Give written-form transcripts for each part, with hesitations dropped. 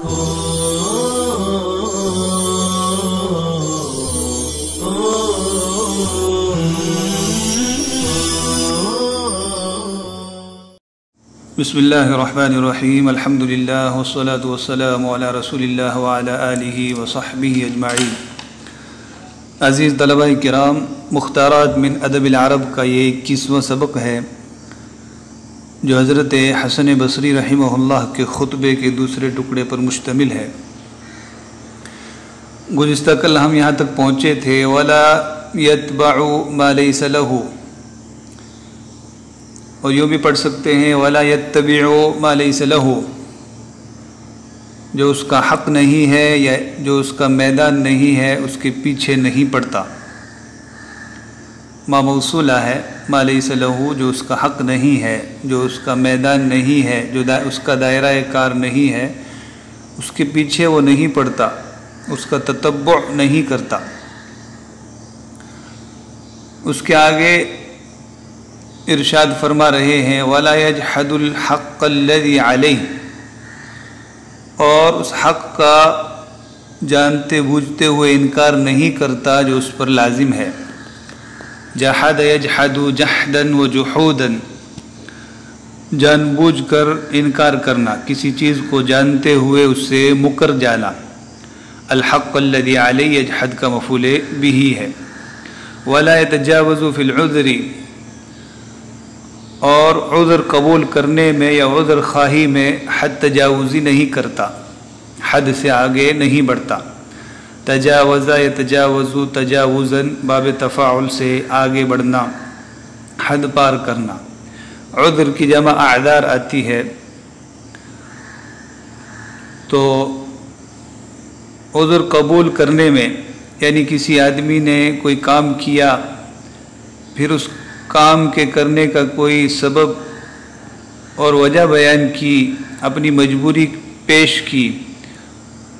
بسم اللہ الرحمن الرحیم الحمدللہ والصلاة والسلام علی رسول اللہ وعلی آلہ وصحبہ اجمعین۔ عزیز طلبہ کرام، مختارات من ادب العرب کا یہ 21واں سبق ہے جو حضرت حسن بصری رحمہ اللہ کے خطبے کے دوسرے ٹکڑے پر مشتمل ہے۔ گزشتہ کل ہم یہاں تک پہنچے تھے وَلَا يَتْبَعُ مَا لَيْسَ لَهُ، اور یوں بھی پڑھ سکتے ہیں وَلَا يَتَّبِعُ مَا لَيْسَ لَهُ، جو اس کا حق نہیں ہے یا جو اس کا میدان نہیں ہے اس کے پیچھے نہیں پڑتا۔ ما موصولہ ہے، ما لیس لہو جو اس کا حق نہیں ہے، جو اس کا میدان نہیں ہے، جو اس کا دائرہ کار نہیں ہے، اس کے پیچھے وہ نہیں پڑتا، اس کا تتبع نہیں کرتا۔ اس کے آگے ارشاد فرما رہے ہیں وَلَا يَجْحَدُ الْحَقَّ الَّذِي عَلَيْهِ، اور اس حق کا جانتے بوجھتے ہوئے انکار نہیں کرتا جو اس پر لازم ہے۔ جحد یجحد جحداً وجحوداً، جان بوجھ کر انکار کرنا، کسی چیز کو جانتے ہوئے اس سے مکر جانا۔ الحق الذي علیہ یجحد کا مفعول بہ ہے۔ ولا يتجاوز فی العذر، اور عذر قبول کرنے میں یا عذر خواہی میں حد تجاوزی نہیں کرتا، حد سے آگے نہیں بڑھتا۔ تجاوز یتجاوز تجاوزاً باب تفاعل سے آگے بڑھنا، حد پار کرنا۔ عذر کی جمع اعذار آتی ہے، تو عذر قبول کرنے میں یعنی کسی آدمی نے کوئی کام کیا، پھر اس کام کے کرنے کا کوئی سبب اور وجہ بیان کی، اپنی مجبوری پیش کی،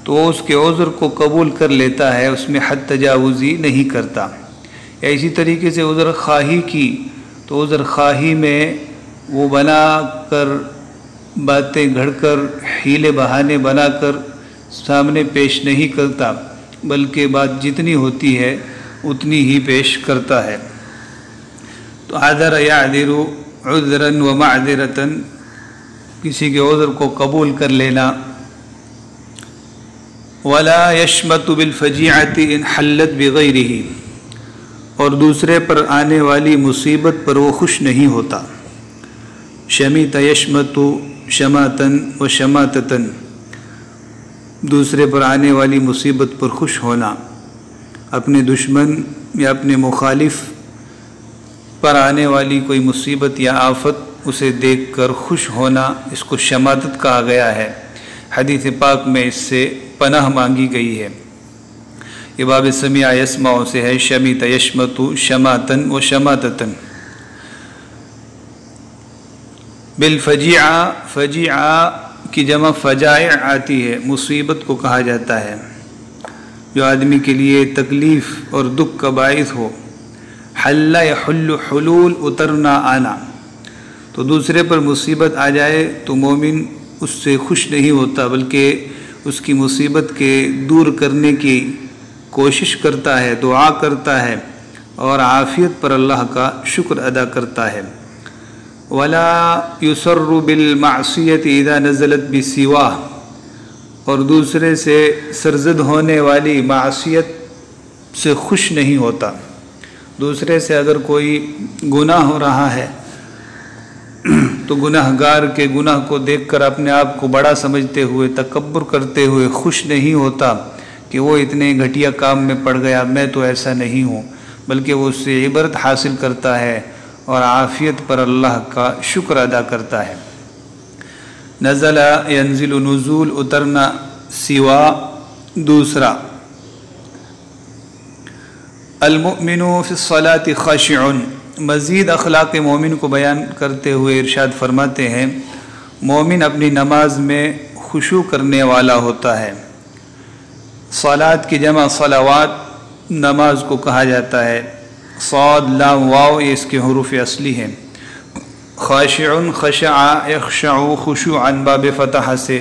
تو اس کے عذر کو قبول کر لیتا ہے، اس میں حد تجاوزی نہیں کرتا۔ یا اسی طریقے سے عذر خواہی کی تو عذر خواہی میں وہ بنا کر باتیں گھڑ کر حیلے بہانے بنا کر سامنے پیش نہیں کرتا، بلکہ بات جتنی ہوتی ہے اتنی ہی پیش کرتا ہے۔ تو عذر یعذر عذرا ومعذرتا، کسی کے عذر کو قبول کر لینا۔ ولا یشمت بالفجیعۃ ان حلت بغیرہ، اور دوسرے پر آنے والی مصیبت پر وہ خوش نہیں ہوتا۔ شمیت یشمت شماتا وشماتتا، دوسرے پر آنے والی مصیبت پر خوش ہونا، اپنے دشمن یا اپنے مخالف پر آنے والی کوئی مصیبت یا آفت اسے دیکھ کر خوش ہونا، اس کو شماتت کہا گیا ہے۔ حدیث پاک میں اس سے پناہ مانگی گئی ہے۔ یہ باب سمع یسمع سے ہے، شمیت یشمت شماتن و شماتتن۔ بالفجیعہ، فجیعہ کی جمع فجائع آتی ہے، مصیبت کو کہا جاتا ہے جو آدمی کے لیے تکلیف اور دکھ کا باعث ہو۔ حل یحل حلول، اترنا آنا، تو دوسرے پر مصیبت آ جائے تو مومن اس سے خوش نہیں ہوتا، بلکہ اس کی مصیبت کے دور کرنے کی کوشش کرتا ہے، دعا کرتا ہے اور عافیت پر اللہ کا شکر ادا کرتا ہے۔ ولا یسر بالمعصیۃ اذا نزلت بسواہ، اور دوسرے سے سرزد ہونے والی معصیت سے خوش نہیں ہوتا۔ دوسرے سے اگر کوئی گناہ ہو رہا ہے تو گناہ گار کے گناہ کو دیکھ کر اپنے آپ کو بڑا سمجھتے ہوئے، تکبر کرتے ہوئے خوش نہیں ہوتا کہ وہ اتنے گھٹیا کام میں پڑ گیا، میں تو ایسا نہیں ہوں، بلکہ وہ اس سے عبرت حاصل کرتا ہے اور عافیت پر اللہ کا شکر ادا کرتا ہے۔ نزل ینزل نزول، اترنا، سوا دوسرا۔ المؤمن فی الصلاة خاشع، مزید اخلاق مومن کو بیان کرتے ہوئے ارشاد فرماتے ہیں مومن اپنی نماز میں خشوع کرنے والا ہوتا ہے۔ صلاۃ کی جمع صلوات نماز کو کہا جاتا ہے۔ صاد لام واو یہ اس کے حروف اصلی ہیں۔ خاشع خشع یخشع خشوعا باب فتح سے،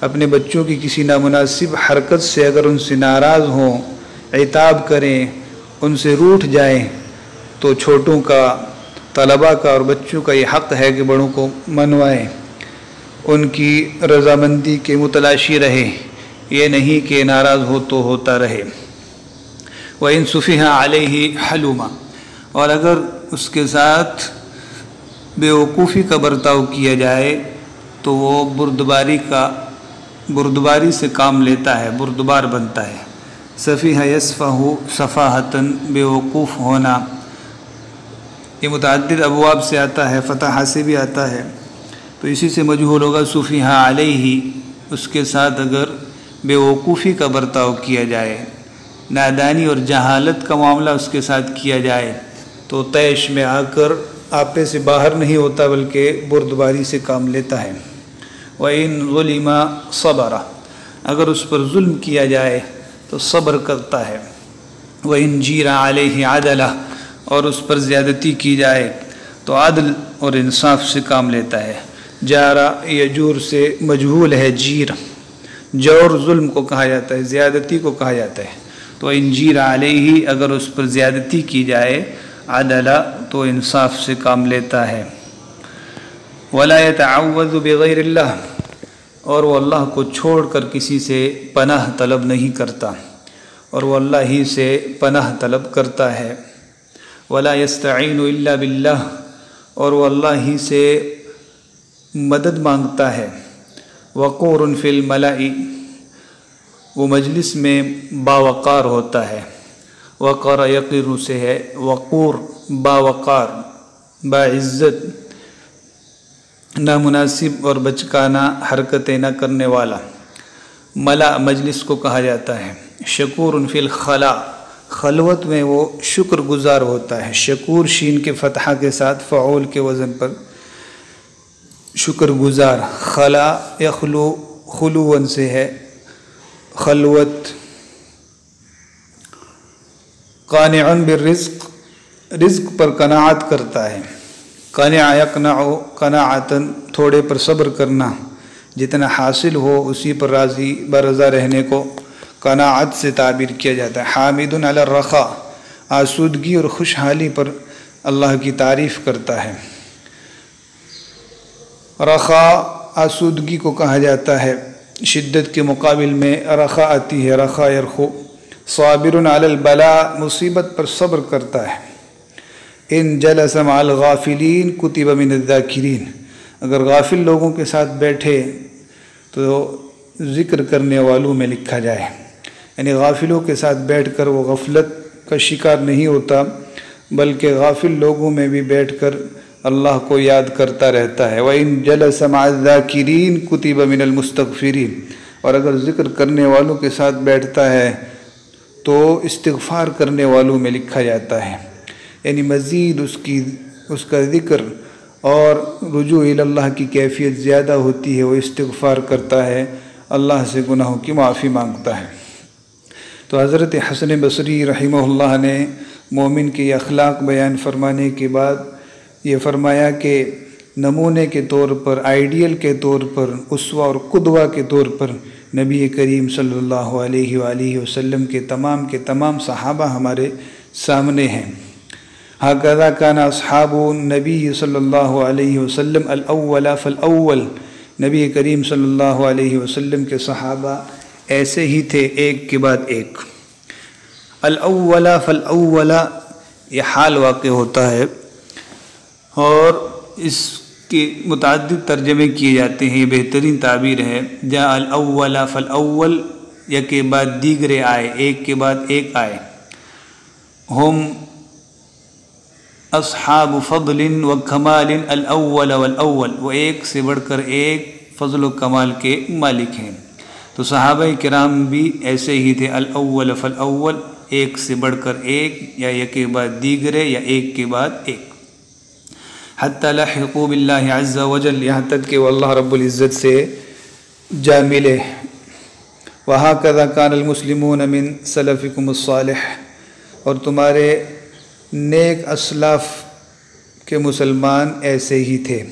اپنے بچوں کی کسی نامناسب حرکت سے اگر ان سے ناراض ہوں، عتاب کریں، ان سے روٹھ جائیں، تو چھوٹوں کا، طلباء کا اور بچوں کا یہ حق ہے کہ بڑوں کو منوائیں، ان کی رضامندی کے متلاشی رہے، یہ نہیں کہ ناراض ہو تو ہوتا رہے۔ وَإِن سُفِهَ عَلَيْهِ حَلُومًا، اور اگر اس کے ساتھ بے وقوفی کا برتاؤ کیا جائے تو وہ بردباری سے کام لیتا ہے، بردبار بنتا ہے۔ سفیہ یسفہ صفاحتاً، بے وقوف ہونا، یہ متعدد ابواب سے آتا ہے، فتحہ سے بھی آتا ہے، تو اسی سے مجہول ہوگا سفیہ علیہ، اس کے ساتھ اگر بے وقوفی کا برتاؤ کیا جائے، نادانی اور جہالت کا معاملہ اس کے ساتھ کیا جائے تو طیش میں آ کر آپے سے باہر نہیں ہوتا بلکہ بردباری سے کام لیتا ہے۔ وَإِن ظُلِمَ صَبَرَ، اگر اس پر ظلم کیا جائے تو صبر کرتا ہے۔ وَإِن جِيرَ عَلَيْهِ عَدَلَ، اور اس پر زیادتی کی جائے تو عدل اور انصاف سے کام لیتا ہے۔ جارہ یجور سے مجہول ہے جیر، جور ظلم کو کہا جاتا ہے، زیادتی کو کہا جاتا ہے۔ تو ان جیر علیہ، اگر اس پر زیادتی کی جائے، عدل تو انصاف سے کام لیتا ہے۔ ولا يتعوذ بغیر اللہ، اور وہ اللہ کو چھوڑ کر کسی سے پناہ طلب نہیں کرتا، اور وہ اللہ ہی سے پناہ طلب کرتا ہے۔ ولا يستعین الا باللہ، اور وہ اللہ ہی سے مدد مانگتا ہے۔ وقور فی الملأ، وہ مجلس میں باوقار ہوتا ہے۔ وقار یقر سے ہے، وقور باوقار، باعزت، نامناسب اور بچکانہ حرکتیں نہ کرنے والا۔ ملا مجلس کو کہا جاتا ہے۔ شکور فی الخلا، خلوت میں وہ شکر گزار ہوتا ہے۔ شکور شین کے فتحہ کے ساتھ فعول کے وزن پر شکر گزار۔ خلا یخلو، خلوون سے ہے، خلوت۔ قانع بالرزق، رزق پر قناعت کرتا ہے۔ قانع یقنع قناعتاً، تھوڑے پر صبر کرنا، جتنا حاصل ہو اسی پر راضی برضا رہنے کو قناعت سے تعبیر کیا جاتا ہے۔ حامد علی الرخاء، آسودگی اور خوشحالی پر اللہ کی تعریف کرتا ہے۔ رخاء آسودگی کو کہا جاتا ہے، شدت کے مقابل میں رخاء آتی ہے، رخاء یرخو۔ صابر علی البلاء، مصیبت پر صبر کرتا ہے۔ ان جلس مع الغافلین کتب من الذاکرین، اگر غافل لوگوں کے ساتھ بیٹھے تو ذکر کرنے والوں میں لکھا جائے، یعنی غافلوں کے ساتھ بیٹھ کر وہ غفلت کا شکار نہیں ہوتا بلکہ غافل لوگوں میں بھی بیٹھ کر اللہ کو یاد کرتا رہتا ہے۔ وَإِن جَلَسَ مَعَ الذَّاكِرِينَ كُتِبَ مِنَ الْمُسْتَغْفِرِينَ، اور اگر ذکر کرنے والوں کے ساتھ بیٹھتا ہے تو استغفار کرنے والوں میں لکھا جاتا ہے، یعنی مزید اس کا ذکر اور رجوع الی اللہ کی کیفیت زیادہ ہوتی ہے، وہ استغفار کرتا ہے، اللہ سے گناہوں کی معافی مانگتا ہے۔ تو حضرت حسن بصری رحمہ اللہ نے مومن کے اخلاق بیان فرمانے کے بعد یہ فرمایا کہ نمونے کے طور پر، آئیڈیل کے طور پر، اسوہ اور قدوہ کے طور پر نبی کریم صلی اللہ علیہ وآلہ وسلم کے تمام صحابہ ہمارے سامنے ہیں۔ ہکذا کان اصحاب النبی صلی اللہ علیہ وسلم الاول فالاول، نبی کریم صلی اللہ علیہ وسلم کے صحابہ ایسے ہی تھے، ایک کے بعد ایک۔ الاول فالاول، یہ حال واقع ہوتا ہے اور اس کے متعدد ترجمے کیے جاتے ہیں، یہ بہترین تعبیر ہے۔ جاء الاول فالاول، یک کے بعد دیگرے آئے، ایک کے بعد ایک آئے۔ ہم اصحاب فضل و کمال الاول والاول، وہ ایک سے بڑھ کر ایک فضل و کمال کے مالک ہیں۔ تو صحابہ کرام بھی ایسے ہی تھے، الاول فالاول، ایک سے بڑھ کر ایک، یا یک کے بعد دیگرے، یا ایک کے بعد ایک۔ حتی لحقوا باللہ عز وجل، یہاں تک کہ وہ اللہ رب العزت سے جا ملے۔ وَهَكَذَا كَانَ الْمُسْلِمُونَ مِنْ سَلَفِكُمُ الصَّالِحِ، اور تمہارے نیک اسلاف کے مسلمان ایسے ہی تھے۔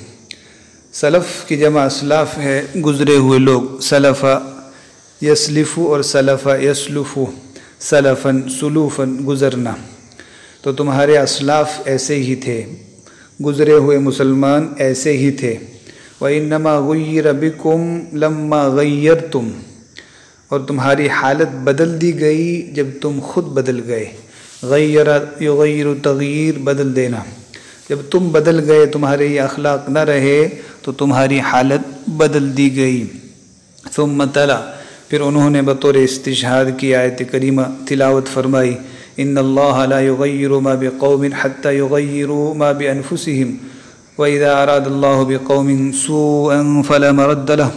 سلف کی جمع اسلاف ہے گزرے ہوئے لوگ، سلفا یسلفو اور سلفا یسلفو، سلفن سلوفن گزرنا، تو تمہارے اسلاف ایسے ہی تھے، گزرے ہوئے مسلمان ایسے ہی تھے۔ وَإِنَّمَا غُيِّرَ بِكُمْ لَمَّا غَيَّرْتُمْ، اور تمہاری حالت بدل دی گئی جب تم خود بدل گئے۔ غیر یغیر تغییر، بدل دینا، جب تم بدل گئے، تمہارے یہ اخلاق نہ رہے تو تمہاری حالت بدل دی گئی۔ ثم تلا، پھر انہوں نے بطور استشہاد کی آیت کریمہ تلاوت فرمائی، ان اللہ لا یغیر ما بقوم حتی یغیروا ما بانفسہم وَإِذَا أَرَادَ اللَّهُ بِقَوْمٍ سُوءًا فَلَا مَرَدَّ لَهُ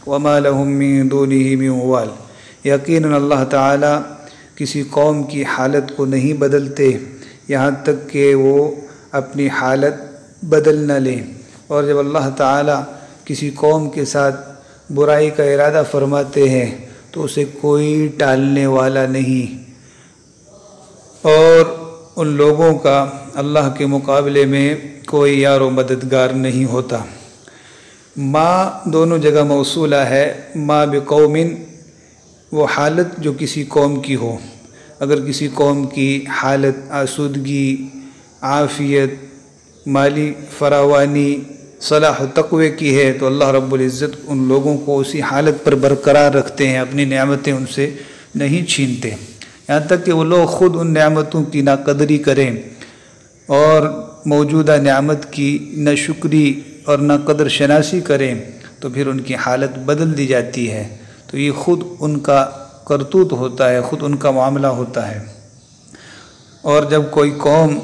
وَمَا لَهُم مِّن دُونِهِ مِن وَالٍ، یقیناً اللہ تعالیٰ کسی قوم کی حالت کو نہیں بدلتے یہاں تک کہ وہ اپنی حالت بدل نہ لیں، اور جب اللہ تعالیٰ کسی قوم کے ساتھ برائی کا ارادہ فرماتے ہیں تو اسے کوئی ٹالنے والا نہیں، اور ان لوگوں کا اللہ کے مقابلے میں کوئی یار و مددگار نہیں ہوتا۔ ما دونوں جگہ موصولہ ہے، ما بقوم وہ حالت جو کسی قوم کی ہو، اگر کسی قوم کی حالت آسودگی، عافیت، مالی فراوانی، صلاح و تقوی کی ہے تو اللہ رب العزت ان لوگوں کو اسی حالت پر برقرار رکھتے ہیں، اپنی نعمتیں ان سے نہیں چھینتے، یہاں تک کہ وہ لوگ خود ان نعمتوں کی ناقدری کریں اور موجودہ نعمت کی نہ شکری اور نہ قدر شناسی کریں تو پھر ان کی حالت بدل دی جاتی ہے۔ تو یہ خود ان کا کرتوت ہوتا ہے، خود ان کا معاملہ ہوتا ہے، اور جب کوئی قوم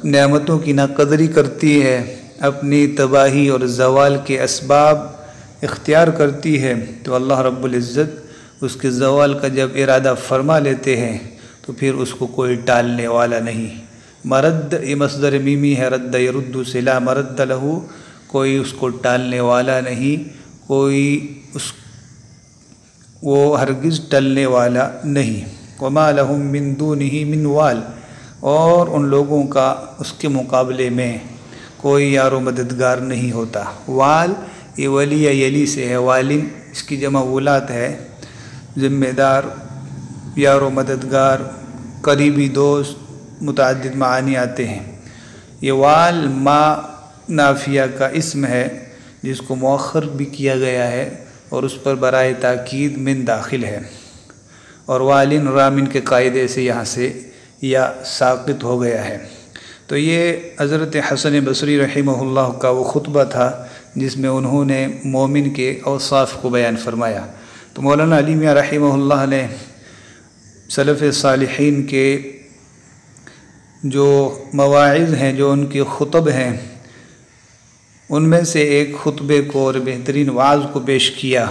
نعمتوں کی ناقدری کرتی ہے، اپنی تباہی اور زوال کے اسباب اختیار کرتی ہے تو اللہ رب العزت اس کے زوال کا جب ارادہ فرما لیتے ہیں تو پھر اس کو کوئی ٹالنے والا نہیں۔ مرد یہ مصدر میمی ہے، رد یرد سے، لا مرد لہو، کوئی اس کو ٹالنے والا نہیں، کوئی وہ ہرگز ٹلنے والا نہیں۔ وما لہم من دونہ من وال، اور ان لوگوں کا اس کے مقابلے میں کوئی یار و مددگار نہیں ہوتا۔ وال یہ ولی یا یلی سے ہے، والن اس کی جمع ولات ہے، ذمہ دار، یار و مددگار، قریبی دوست، متعدد معانی آتے ہیں۔ یہ وال ما نافیہ کا اسم ہے جس کو مؤخر بھی کیا گیا ہے اور اس پر برائے تاکید من داخل ہے، اور والن رامن کے قاعدے سے یہاں سے یا ساقط ہو گیا ہے۔ تو یہ حضرت حسن بصری رحمہ اللہ کا وہ خطبہ تھا جس میں انہوں نے مومن کے اوصاف کو بیان فرمایا۔ تو مولانا علی میاں رحمہ اللہ نے سلف صالحین کے جو مواعظ ہیں، جو ان کے خطب ہیں، ان میں سے ایک خطبے کو اور بہترین وعظ کو پیش کیا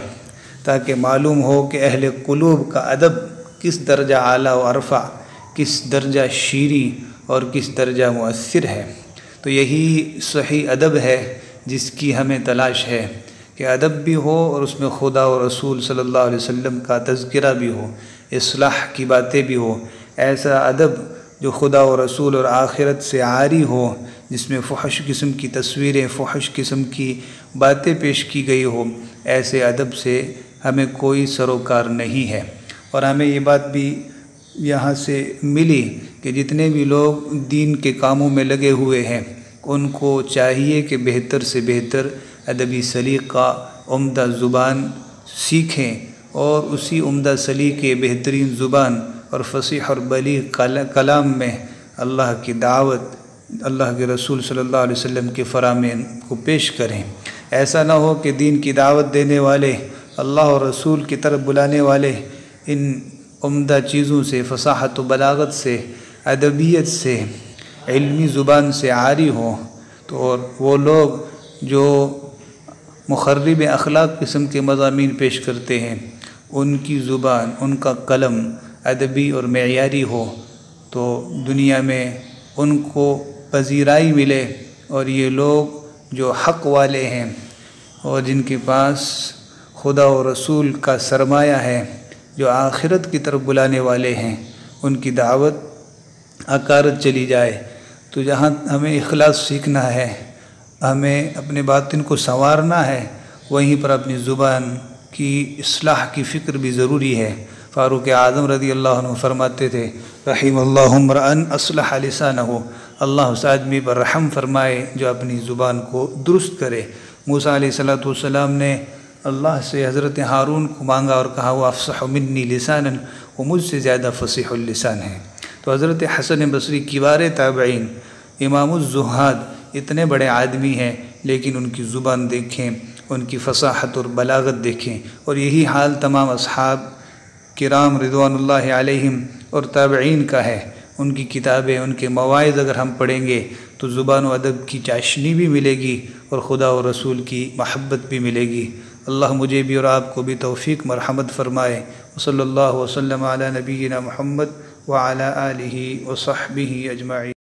تاکہ معلوم ہو کہ اہل قلوب کا ادب کس درجہ اعلیٰ و عرفہ، کس درجہ شیریں اور کس درجہ مؤثر ہے۔ تو یہی صحیح ادب ہے جس کی ہمیں تلاش ہے کہ ادب بھی ہو اور اس میں خدا و رسول صلی اللہ علیہ وسلم کا تذکرہ بھی ہو، اصلاح کی باتیں بھی ہو، ایسا ادب جو خدا و رسول اور آخرت سے عاری ہو، جس میں فحش قسم کی تصویریں، فحش قسم کی باتیں پیش کی گئی ہو، ایسے ادب سے ہمیں کوئی سروکار نہیں ہے۔ اور ہمیں یہ بات بھی یہاں سے ملی کہ جتنے بھی لوگ دین کے کاموں میں لگے ہوئے ہیں ان کو چاہیے کہ بہتر سے بہتر ادبی سلیقہ، عمدہ زبان سیکھیں، اور اسی عمدہ سلیقے، بہترین زبان اور فصیح اور بلیغ کلام میں اللہ کی دعوت، اللہ کے رسول صلی اللہ علیہ وسلم کے فرامین کو پیش کریں۔ ایسا نہ ہو کہ دین کی دعوت دینے والے، اللہ اور رسول کی طرف بلانے والے ان عمدہ چیزوں سے، فصاحت و بلاغت سے، ادبیت سے، علمی زبان سے عاری ہوں، تو اور وہ لوگ جو مخرب اخلاق قسم کے مضامین پیش کرتے ہیں ان کی زبان، ان کا قلم ادبی اور معیاری ہو تو دنیا میں ان کو پذیرائی ملے، اور یہ لوگ جو حق والے ہیں اور جن کے پاس خدا و رسول کا سرمایہ ہے، جو آخرت کی طرف بلانے والے ہیں، ان کی دعوت اکارت چلی جائے۔ تو جہاں ہمیں اخلاص سیکھنا ہے، ہمیں اپنے باطن کو سنوارنا ہے، وہیں پر اپنی زبان کی اصلاح کی فکر بھی ضروری ہے۔ فاروق اعظم رضی اللہ عنہ فرماتے تھے رحم اللہ امرأن اصلح لسانہ، اللہ اس آدمی پر رحم فرمائے جو اپنی زبان کو درست کرے۔ موسیٰ علیہ السلام نے اللہ سے حضرت ہارون کو مانگا اور کہا وہ افصح منی لسانا، وہ مجھ سے زیادہ فصیح اللسان ہے۔ تو حضرت حسن بصری کبار تابعین، امام الزہاد، اتنے بڑے آدمی ہیں لیکن ان کی زبان دیکھیں، ان کی فصاحت اور بلاغت دیکھیں، اور یہی حال تمام اصحاب کرام رضوان اللہ علیہم اور تابعین کا ہے۔ ان کی کتابیں، ان کے مواعظ اگر ہم پڑھیں گے تو زبان و ادب کی چاشنی بھی ملے گی اور خدا و رسول کی محبت بھی ملے گی۔ اللہ مجھے بھی اور آپ کو بھی توفیق مرحمت فرمائے۔ وصلی اللہ وسلم علی نبینا محمد وعلی آلہ وصحبہ اجمعین۔